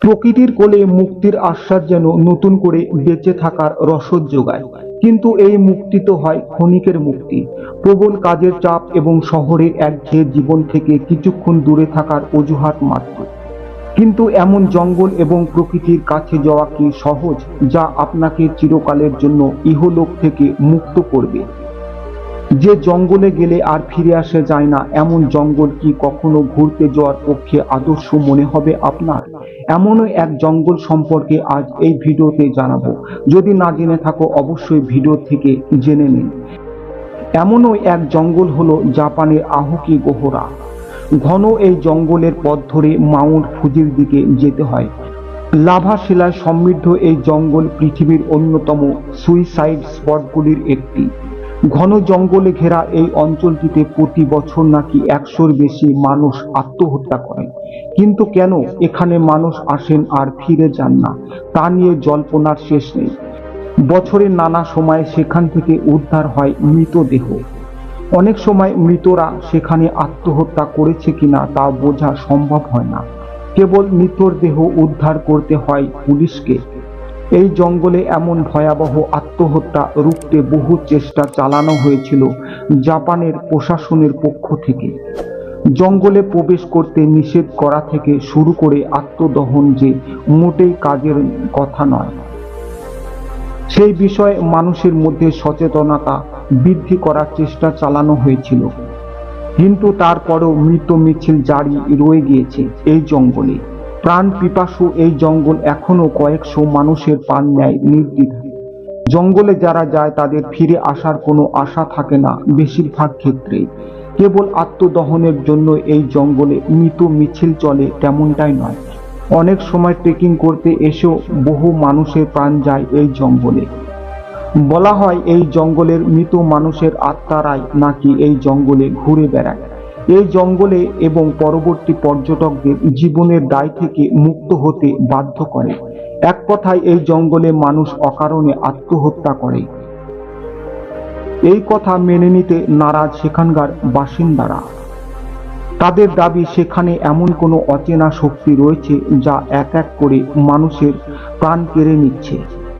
প্রকৃতির কোলে মুক্তির আশ্বাস যেন নতুন করে বেঁচে থাকার রসদ যোগায়। কিন্তু এই মুক্তি তো হয় ক্ষণিকের মুক্তি, প্রবল কাজের চাপ এবং শহরের একঘেয়ে জীবন থেকে কিছুক্ষণ দূরে থাকার অজুহাত মাত্র। কিন্তু এমন জঙ্গল এবং প্রকৃতির কাছে যাওয়া কি সহজ, যা আপনাকে চিরকালের জন্য ইহলোক থেকে মুক্ত করবে? যে জঙ্গলে গেলে আর ফিরে আসা যায় না, এমন জঙ্গল কি কখনো ঘুরতে যাওয়ার পক্ষে আদর্শ মনে হবে আপনার? এমনই এক জঙ্গল সম্পর্কে আজ এই ভিডিওতে জানাবো। যদি না জেনে থাকো অবশ্যই ভিডিও থেকে জেনে নিন। এমনই এক জঙ্গল হলো জাপানের আহুকি গোহরা। ঘন এই জঙ্গলের পথ ধরে মাউন্ট ফুজির দিকে যেতে হয়। লাভা শিলায় সমৃদ্ধ এই জঙ্গল পৃথিবীর অন্যতম সুইসাইড স্পটগুলির একটি। ঘন জঙ্গলে ঘেরা এই অঞ্চলটিতে প্রতি বছর নাকি 100-র বেশি মানুষ আত্মহত্যা করেন। কিন্তু কেন এখানে মানুষ আসেন আর ফিরে যান না, তা নিয়ে জল্পনার শেষ নেই। বছরের নানা সময়ে সেখান থেকে উদ্ধার হয় মৃতদেহ। অনেক সময় মৃতরা সেখানে আত্মহত্যা করেছে কিনা তা বোঝা সম্ভব হয় না, কেবল মৃতদেহ উদ্ধার করতে হয় পুলিশকে। এই জঙ্গলে এমন ভয়াবহ আত্মহত্যা রুখতে বহু চেষ্টা চালানো হয়েছিল জাপানের প্রশাসনের পক্ষ থেকে। জঙ্গলে প্রবেশ করতে নিষেধ করা থেকে শুরু করে আত্মদহন যে মোটেই কাজের কথা নয়, সেই বিষয়ে মানুষের মধ্যে সচেতনতা বৃদ্ধি করার চেষ্টা চালানো হয়েছিল। কিন্তু তারপরেও মৃত মিছিল জারি রয়ে গিয়েছে এই জঙ্গলে। প্রাণ পিপাসু এই জঙ্গল এখনো কয়েকশো মানুষের প্রাণ নেয় নির্দ্বিধায়। জঙ্গলে যারা যায় তাদের ফিরে আসার কোনো আশা থাকে না বেশিরভাগ ক্ষেত্রেই। কেবল আত্মদহনের জন্য এই জঙ্গলে মৃত মিছিল চলে তেমনটাই নয়, অনেক সময় ট্রেকিং করতে এসেও বহু মানুষের প্রাণ যায় এই জঙ্গলে। বলা হয় এই জঙ্গলের মৃত মানুষের আত্মারাই নাকি এই জঙ্গলে ঘুরে বেড়ায়। এই জঙ্গলে এবং পরবর্তী পর্যটকদের জীবনের দায় থেকে মুক্ত হতে বাধ্য করে। এক কথায় এই জঙ্গলে মানুষ অকারণে আত্মহত্যা করে। এই কথা মেনে নিতে নারাজ সেখানকার বাসিন্দারা। তাদের দাবি সেখানে এমন কোনো অচেনা শক্তি রয়েছে যা এক এক করে মানুষের প্রাণ কেড়ে নিচ্ছে।